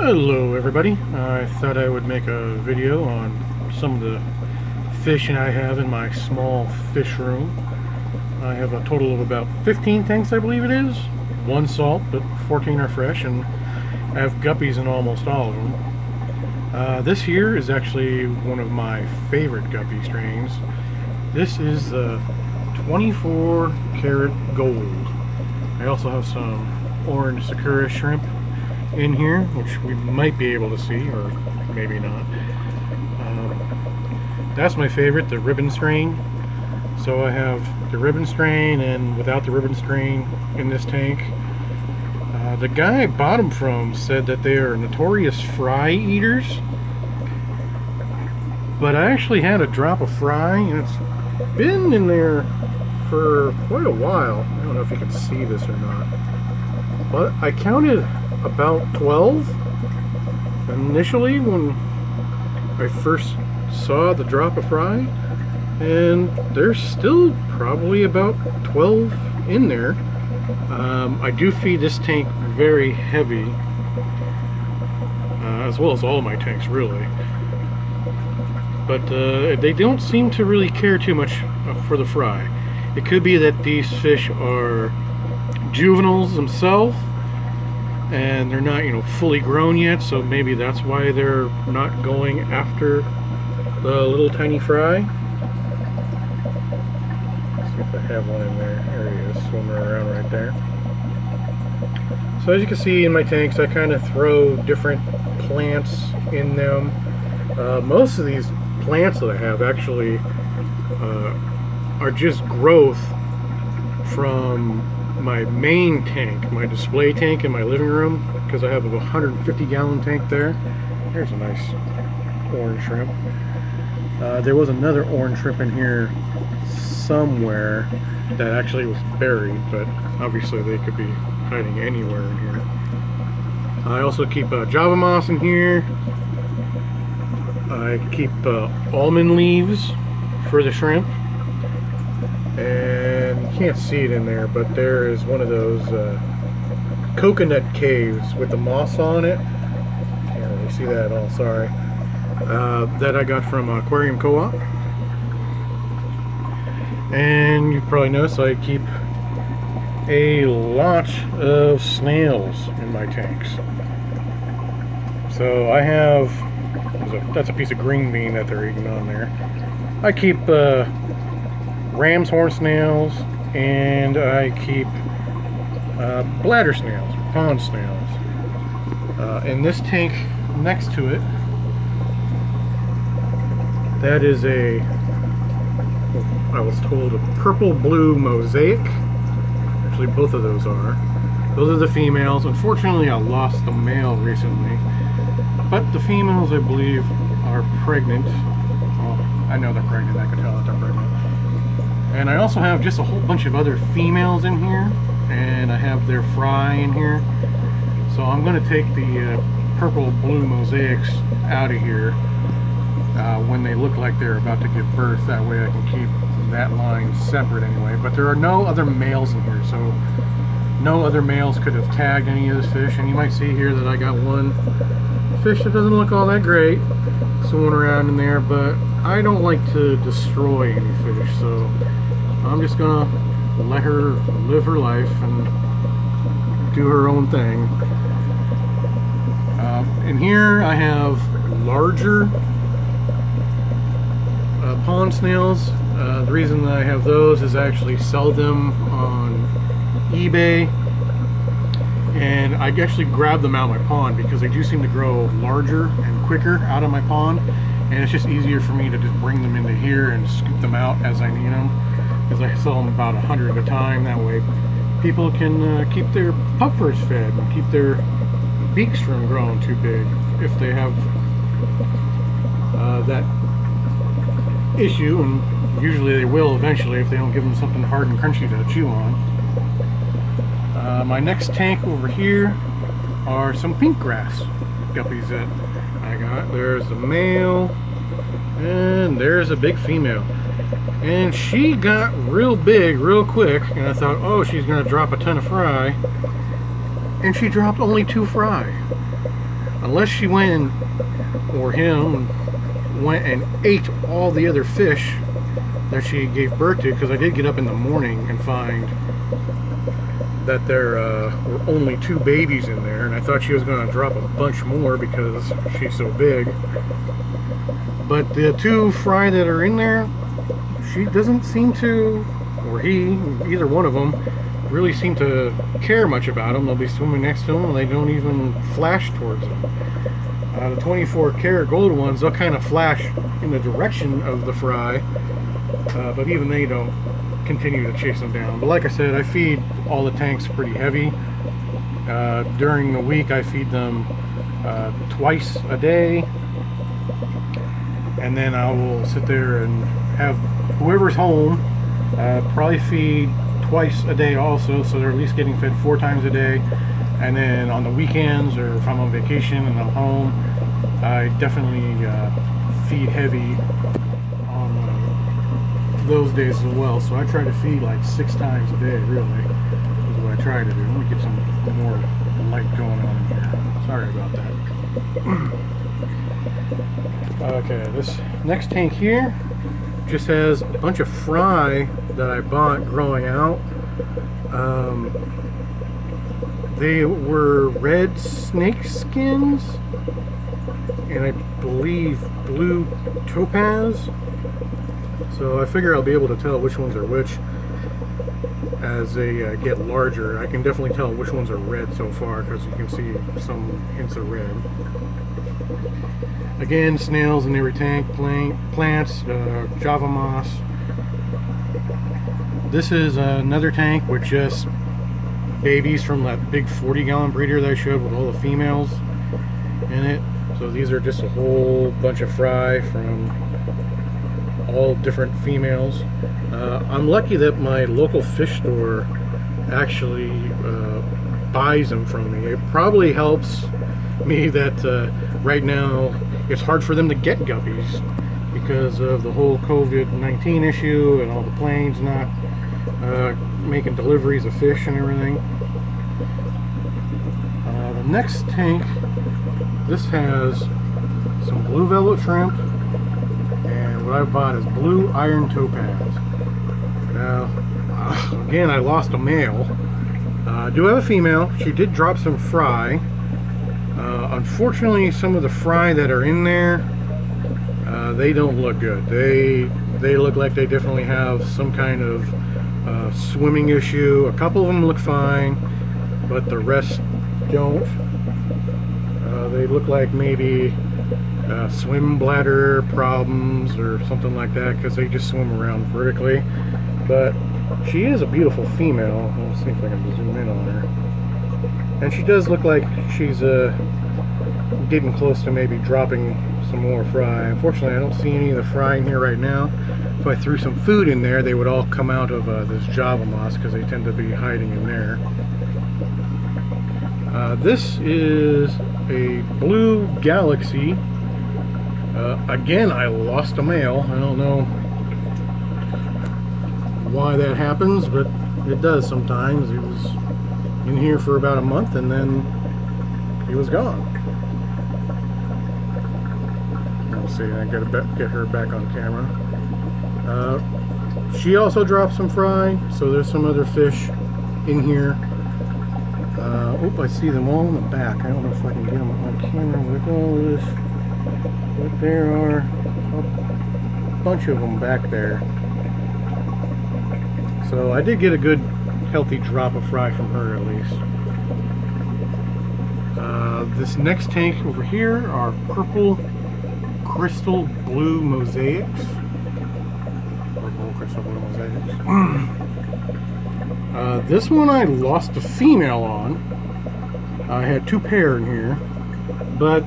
Hello everybody, I thought I would make a video on some of the fish I have in my small fish room. I have a total of about 15 tanks, I believe it is. One salt, but 14 are fresh, and I have guppies in almost all of them. This here is actually one of my favorite guppy strains. This is the 24 karat gold. I also have some orange sakura shrimp in here, which we might be able to see, or maybe not. That's my favorite, the ribbon strain. So I have the ribbon strain and without the ribbon strain in this tank. The guy I bought them from said that they are notorious fry eaters, but I actually had a drop of fry and it's been in there for quite a while. I don't know if you can see this or not, but I counted about 12 initially when I first saw the drop of fry, and there's still probably about 12 in there. I do feed this tank very heavy, as well as all my tanks really, but they don't seem to really care too much for the fry. It could be that these fish are juveniles themselves and they're not, fully grown yet, so maybe that's why they're not going after the little tiny fry. Let's see if I have one in there. There he is, swimming around right there. So as you can see in my tanks, I kind of throw different plants in them. Most of these plants that I have actually are just growth from my main tank, my display tank in my living room, because I have a 150-gallon tank there. There's a nice orange shrimp. There was another orange shrimp in here somewhere that actually was buried, but obviously they could be hiding anywhere in here. I also keep Java moss in here. I keep almond leaves for the shrimp. And you can't see it in there, but there is one of those coconut caves with the moss on it. Can't really see that at all, sorry. That I got from Aquarium Co-op. And you probably noticed I keep a lot of snails in my tanks. So I have, that's a piece of green bean that they're eating on there. I keep ram's horn snails, and I keep bladder snails, pond snails. In this tank next to it, that is a, I was told, a purple-blue mosaic. Actually, both of those are. Those are the females. Unfortunately, I lost the male recently, but the females, I believe, are pregnant. Well, I know they're pregnant. I can tell that they're pregnant. And I also have just a whole bunch of other females in here, and I have their fry in here. So I'm going to take the purple-blue mosaics out of here when they look like they're about to give birth. That way I can keep that line separate anyway. But there are no other males in here, so no other males could have tagged any of this fish. And you might see here that I got one fish that doesn't look all that great swimming around in there, but I don't like to destroy any fish, so I'm just gonna let her live her life and do her own thing. In here I have larger pond snails. The reason that I have those is I actually sell them on eBay, and I actually grab them out of my pond because they do seem to grow larger and quicker out of my pond, and it's just easier for me to just bring them into here and scoop them out as I need them, because I sell them about 100 at a time. That way people can keep their puffers fed and keep their beaks from growing too big if they have that issue, and usually they will eventually if they don't give them something hard and crunchy to chew on. My next tank over here are some pink grass guppies that I got. There's a male and there's a big female, and she got real big real quick, and I thought, oh, she's gonna drop a ton of fry, and she dropped only 2 fry. unless she went and, or him went and ate all the other fish that she gave birth to, because I did get up in the morning and find that there were only 2 babies in there, and I thought she was going to drop a bunch more because she's so big. But the 2 fry that are in there, she doesn't seem to, or he, either one of them, really seem to care much about them. They'll be swimming next to them and they don't even flash towards them. The 24 karat gold ones, they'll kind of flash in the direction of the fry, but even they don't continue to chase them down. But like I said, I feed all the tanks pretty heavy. During the week I feed them twice a day, and then I will sit there and have whoever's home probably feed twice a day also, so they're at least getting fed 4 times a day. And then on the weekends, or if I'm on vacation and I'm home, I definitely feed heavy on those days as well. So I try to feed like 6 times a day, really, is what I try to do. Let me get some more light going on in here. Sorry about that. Okay, this next tank here just has a bunch of fry that I bought growing out. They were red snake skins and I believe blue topaz. So I figure I'll be able to tell which ones are which as they get larger. I can definitely tell which ones are red so far because you can see some hints of red. Again, snails in every tank, plants, Java moss. This is another tank with just babies from that big 40-gallon breeder that I showed with all the females in it. So these are just a whole bunch of fry from all different females. I'm lucky that my local fish store actually buys them from me. It probably helps me that right now it's hard for them to get guppies because of the whole COVID-19 issue and all the planes not making deliveries of fish and everything. The next tank, this has some blue velvet shrimp, and what I bought is blue iron topaz. Now, again, I lost a male. I do have a female. She did drop some fry. Unfortunately, some of the fry that are in there, they don't look good. They look like they definitely have some kind of swimming issue. A couple of them look fine, but the rest don't. They look like maybe swim bladder problems or something like that because they just swim around vertically. But she is a beautiful female. Let's see if I can zoom in on her. And she does look like she's getting close to maybe dropping some more fry. Unfortunately, I don't see any of the fry in here right now. If I threw some food in there, they would all come out of this Java moss because they tend to be hiding in there. This is a blue galaxy. Again, I lost a male. I don't know why that happens, but it does sometimes. He was in here for about a month and then he was gone. Let's see, I gotta get her back on camera. She also dropped some fry, so there's some other fish in here. I see them all in the back. I don't know if I can get them on camera with all this, but there are a bunch of them back there. So I did get a good healthy drop of fry from her at least. This next tank over here are purple crystal blue mosaics. Purple crystal blue mosaics. This one I lost a female on. I had 2 pair in here, but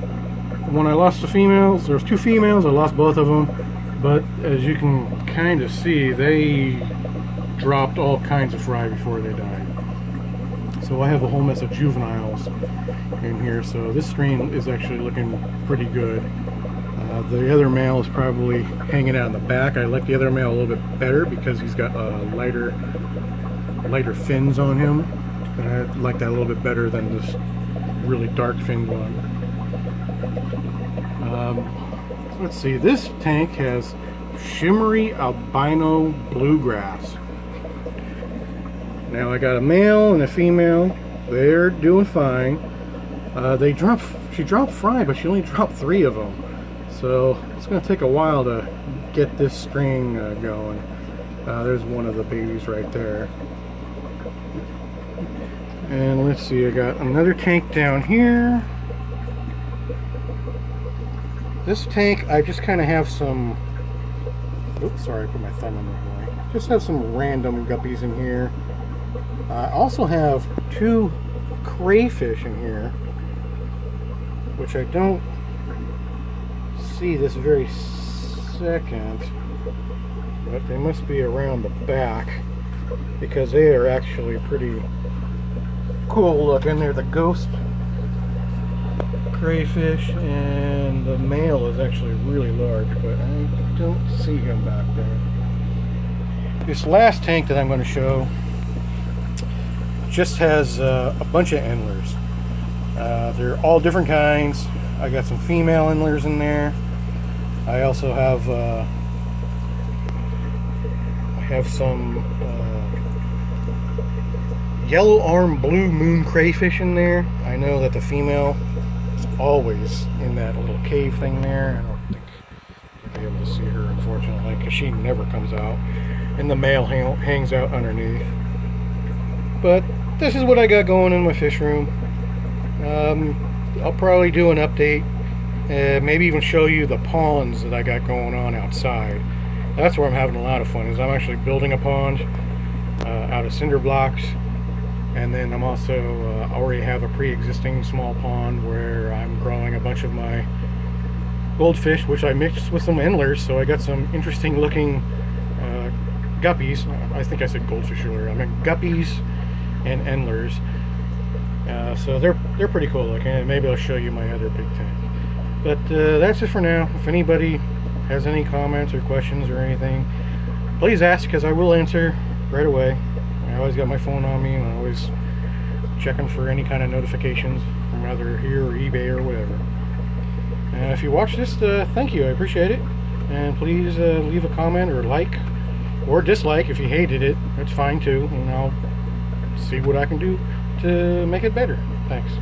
when I lost the females, there was 2 females, I lost both of them, but as you can kind of see, they dropped all kinds of fry before they died. So I have a whole mess of juveniles in here, so this strain is actually looking pretty good. The other male is probably hanging out in the back. I like the other male a little bit better because he's got lighter fins on him. And I like that a little bit better than this really dark finned one. Let's see, this tank has shimmery albino bluegrass. Now I got a male and a female. They're doing fine. She dropped 5, but she only dropped 3 of them. So it's going to take a while to get this string going. There's one of the babies right there. And let's see, I got another tank down here. This tank, I just kind of have some... Oops, sorry, I put my thumb in the way. Just have some random guppies in here. I also have 2 crayfish in here, which I don't see this very second, but they must be around the back because they are actually pretty cool looking. They're the ghost crayfish, and the male is actually really large, but I don't see him back there. This last tank that I'm going to show just has a bunch of Antlers. They're all different kinds. I got some female Antlers in there. I also have some yellow arm blue moon crayfish in there. I know that the female is always in that little cave thing there. I don't think you'll be able to see her, unfortunately, because she never comes out, and the male hangs out underneath. But this is what I got going in my fish room. I'll probably do an update, maybe even show you the ponds that I got going on outside. That's where I'm having a lot of fun, is I'm actually building a pond out of cinder blocks, and then I'm also already have a pre-existing small pond where I'm growing a bunch of my goldfish, which I mixed with some Antlers, so I got some interesting looking guppies. I think I said goldfish earlier. I meant guppies and Antlers. So they're pretty cool looking, and maybe I'll show you my other big tank. But that's it for now. If anybody has any comments or questions or anything, please ask, because I will answer right away. I always got my phone on me, and I'm always checking for any kind of notifications from either here or eBay or whatever. And if you watch this, thank you, I appreciate it. And please leave a comment or like or dislike. If you hated it, that's fine too, and I'll see what I can do to make it better. Thanks.